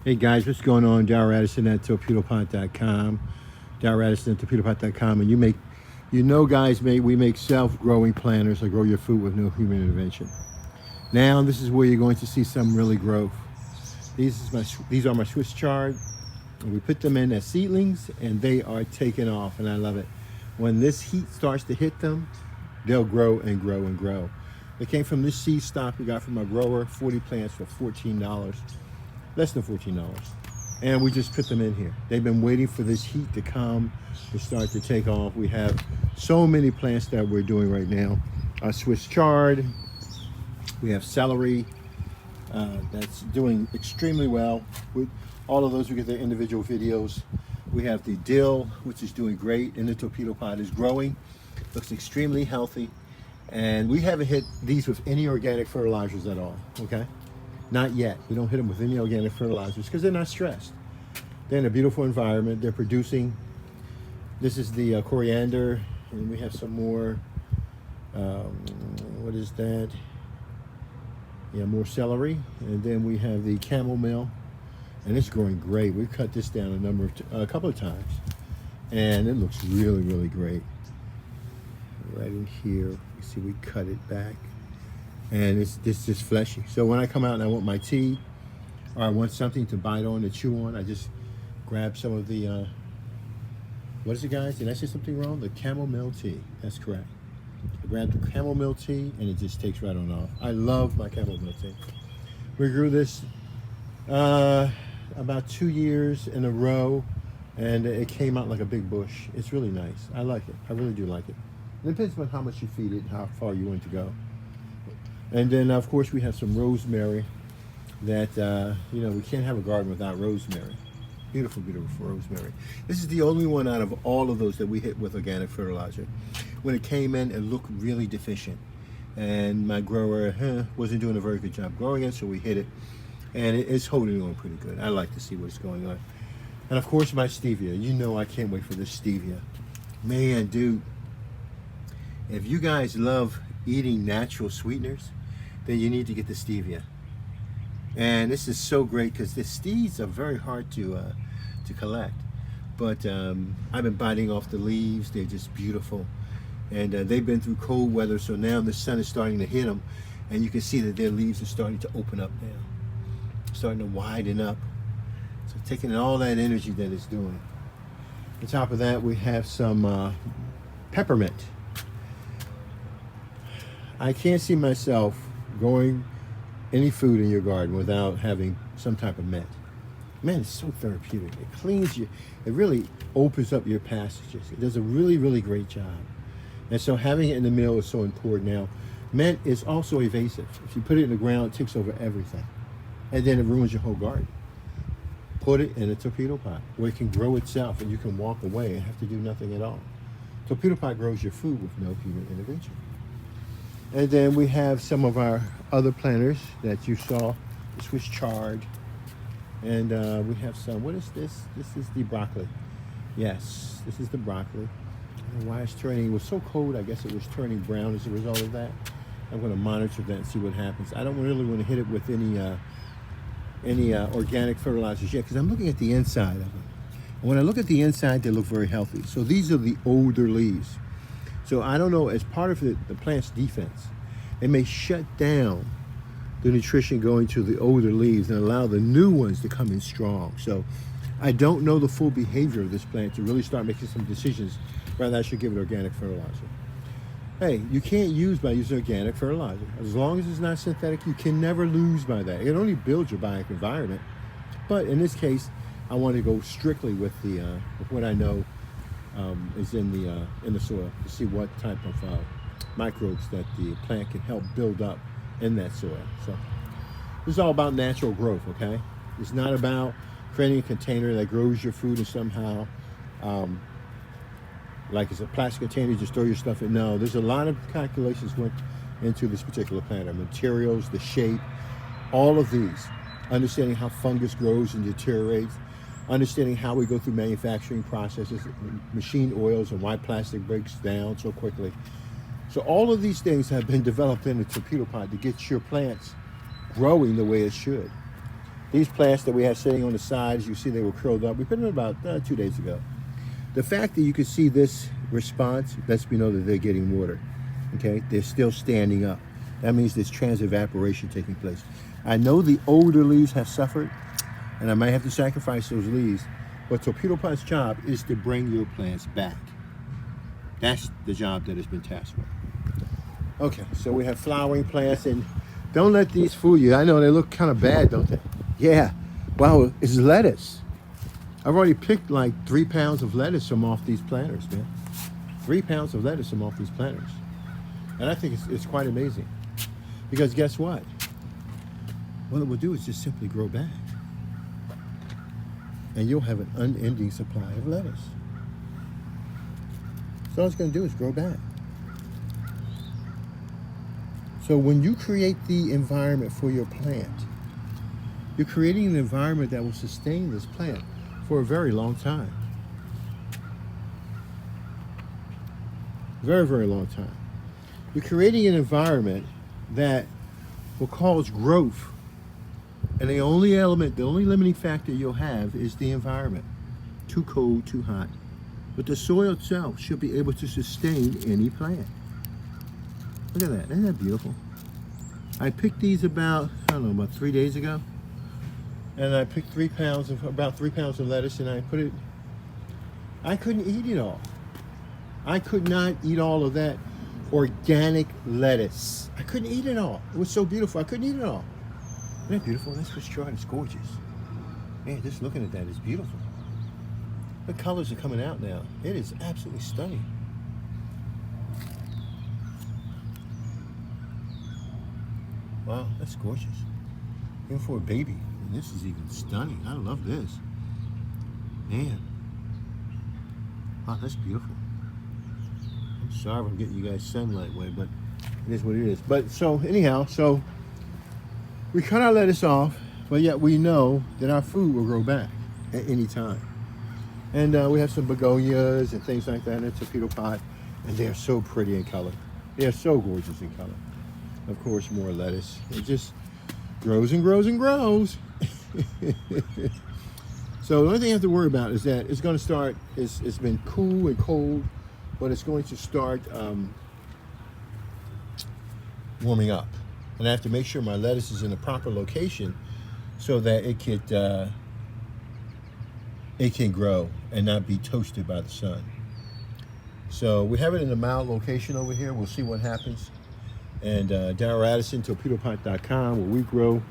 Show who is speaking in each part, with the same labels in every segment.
Speaker 1: Hey guys, what's going on? Darrell Addison at torpedopot.com. Darrell Addison at torpedopot.com. And guys, we make self-growing planters that grow your food with no human intervention. Now, this is where you're going to see some really growth. These are my Swiss chard. We put them in as seedlings, and they are taking off, and I love it. When this heat starts to hit them, they'll grow and grow and grow. They came from this seed stock we got from our grower, 40 plants for $14. Less than $14. And we just put them in here. They've been waiting for this heat to come to start to take off. We have so many plants that we're doing right now. Our Swiss chard, we have celery, that's doing extremely well. With all of those, we get their individual videos. We have the dill, which is doing great, and the torpedo pot is growing. Looks extremely healthy. And we haven't hit these with any organic fertilizers at all, okay? Not yet. We don't hit them with any organic fertilizers because they're not stressed. They're in a beautiful environment. They're producing. This is the coriander, and we have some more. What is that? Yeah, more celery, and then we have the chamomile, and it's growing great. We've cut this down a couple of times, and it looks really, really great. Right in here, you see we cut it back. And it's just fleshy. So when I come out and I want my tea, or I want something to bite on, to chew on, I just grab some of the, what is it, guys? Did I say something wrong? The chamomile tea. That's correct. I grab the chamomile tea, and it just takes right on off. I love my chamomile tea. We grew this about 2 years in a row, and it came out like a big bush. It's really nice. I like it. I really do like it. It depends on how much you feed it and how far you want to go. And then, of course, we have some rosemary that, we can't have a garden without rosemary. Beautiful, beautiful rosemary. This is the only one out of all of those that we hit with organic fertilizer. When it came in, it looked really deficient. And my grower wasn't doing a very good job growing it, so we hit it. And it's holding on pretty good. I like to see what's going on. And, of course, my stevia. You know I can't wait for this stevia. Man, dude, if you guys love eating natural sweeteners, then you need to get the stevia. And this is so great because the steeds are very hard to collect. But I've been biting off the leaves. They're just beautiful. And they've been through cold weather, so now the sun is starting to hit them. And you can see that their leaves are starting to open up now. Starting to widen up. So taking all that energy that it's doing. On top of that, we have some peppermint. I can't see myself growing any food in your garden without having some type of mint. Man, it's so therapeutic. It cleans you. It really opens up your passages. It does a really, really great job. And so having it in the meal is so important. Now, mint is also evasive. If you put it in the ground, it takes over everything. And then it ruins your whole garden. Put it in a torpedo pot where it can grow itself and you can walk away and have to do nothing at all. Torpedo pot grows your food with no human intervention. And then we have some of our other planters that you saw, the Swiss chard. And we have some, what is this? This is the broccoli. Yes, this is the broccoli. I don't know why it's turning, it was so cold, I guess it was turning brown as a result of that. I'm gonna monitor that and see what happens. I don't really want to hit it with any organic fertilizers yet, because I'm looking at the inside of them. And when I look at the inside, they look very healthy. So these are the older leaves. So I don't know, as part of the plant's defense, it may shut down the nutrition going to the older leaves and allow the new ones to come in strong. So I don't know the full behavior of this plant to really start making some decisions whether I should give it organic fertilizer. Hey, you can't use by using organic fertilizer. As long as it's not synthetic, you can never lose by that. It only builds your biotic environment. But in this case, I want to go strictly with what I know is in the soil to see what type of microbes that the plant can help build up in that soil. So this is all about natural growth, okay? It's not about creating a container that grows your food and somehow, like it's a plastic container, you just throw your stuff in. No, there's a lot of calculations went into this particular planter. Materials, the shape, all of these. Understanding how fungus grows and deteriorates, understanding how we go through manufacturing processes, machine oils, and why plastic breaks down so quickly. So all of these things have been developed in the torpedo pot to get your plants growing the way it should. These plants that we had sitting on the sides, you see they were curled up. We put them about 2 days ago. The fact that you can see this response lets me know that they're getting water. Okay, they're still standing up. That means there's transevaporation taking place. I know the older leaves have suffered, and I might have to sacrifice those leaves, but Torpedo Pot's job is to bring your plants back. That's the job that has been tasked with. Okay, so we have flowering plants, and don't let these fool you. I know they look kind of bad, don't they? Yeah, wow, it's lettuce. I've already picked like 3 pounds of lettuce from off these planters, man. 3 pounds of lettuce from off these planters. And I think it's quite amazing. Because guess what? What it will do is just simply grow back. And you'll have an unending supply of lettuce. So all it's going to do is grow back. So when you create the environment for your plant, you're creating an environment that will sustain this plant for a very long time. Very, very long time. You're creating an environment that will cause growth. And the only limiting factor you'll have is the environment. Too cold, too hot. But the soil itself should be able to sustain any plant. Look at that, isn't that beautiful? I picked these about 3 days ago. And I picked about 3 pounds of lettuce, and I couldn't eat it all. I could not eat all of that organic lettuce. I couldn't eat it all. It was so beautiful, I couldn't eat it all. Isn't that beautiful? That's what's short, it's gorgeous. Man, just looking at that is beautiful. The colors are coming out now. It is absolutely stunning. Wow, that's gorgeous. Even for a baby. And this is even stunning. I love this. Man. Wow, that's beautiful. I'm sorry if I'm getting you guys sunlight way, but it is what it is. But so anyhow, so we cut our lettuce off, but yet we know that our food will grow back at any time. And we have some begonias and things like that in a Torpedo Pot, and they're so pretty in color. They're so gorgeous in color. Of course, more lettuce. It just grows and grows and grows. So the only thing you have to worry about is that it's going to start, it's been cool and cold, but it's going to start warming up. And I have to make sure my lettuce is in the proper location so that it can grow and not be toasted by the sun. So we have it in a mild location over here. We'll see what happens. And Darrell Addison, TorpedoPot.com, where we grow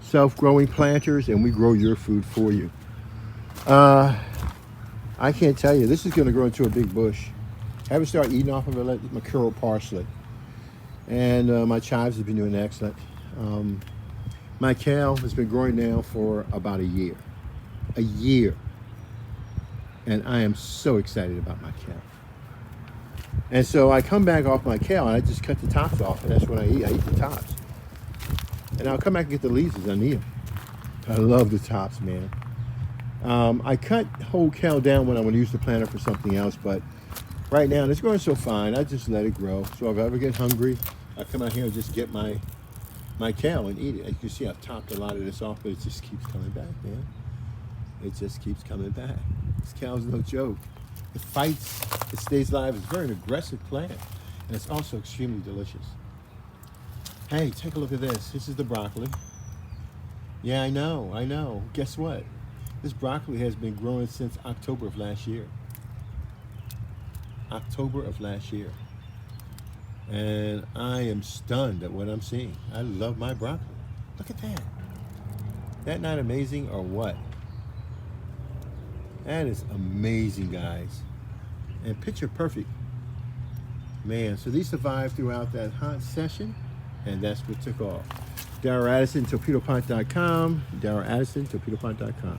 Speaker 1: self-growing planters and we grow your food for you. I can't tell you, this is going to grow into a big bush. I haven't started eating off of it, my curled parsley. And my chives have been doing excellent. My kale has been growing now for about a year. A year. And I am so excited about my kale. And so I come back off my kale and I just cut the tops off, and that's what I eat. I eat the tops. And I'll come back and get the leaves as I need them. I love the tops, man. I cut whole kale down when I want to use the planter for something else, but right now it's growing so fine, I just let it grow. So if I ever get hungry, I come out here and just get my kale and eat it. As you can see, I've topped a lot of this off, but it just keeps coming back, man. It just keeps coming back. This kale's no joke. It fights, it stays alive. It's a very aggressive plant, and it's also extremely delicious. Hey, take a look at this. This is the broccoli. Yeah, I know. Guess what? This broccoli has been growing since October of last year. October of last year. And I am stunned at what I'm seeing. I love my broccoli. Look at that. That not amazing or what? That is amazing, guys. And picture perfect. Man, so these survived throughout that hot session, and that's what took off. Darrell Addison, TorpedoPot.com. Darrell Addison, TorpedoPot.com.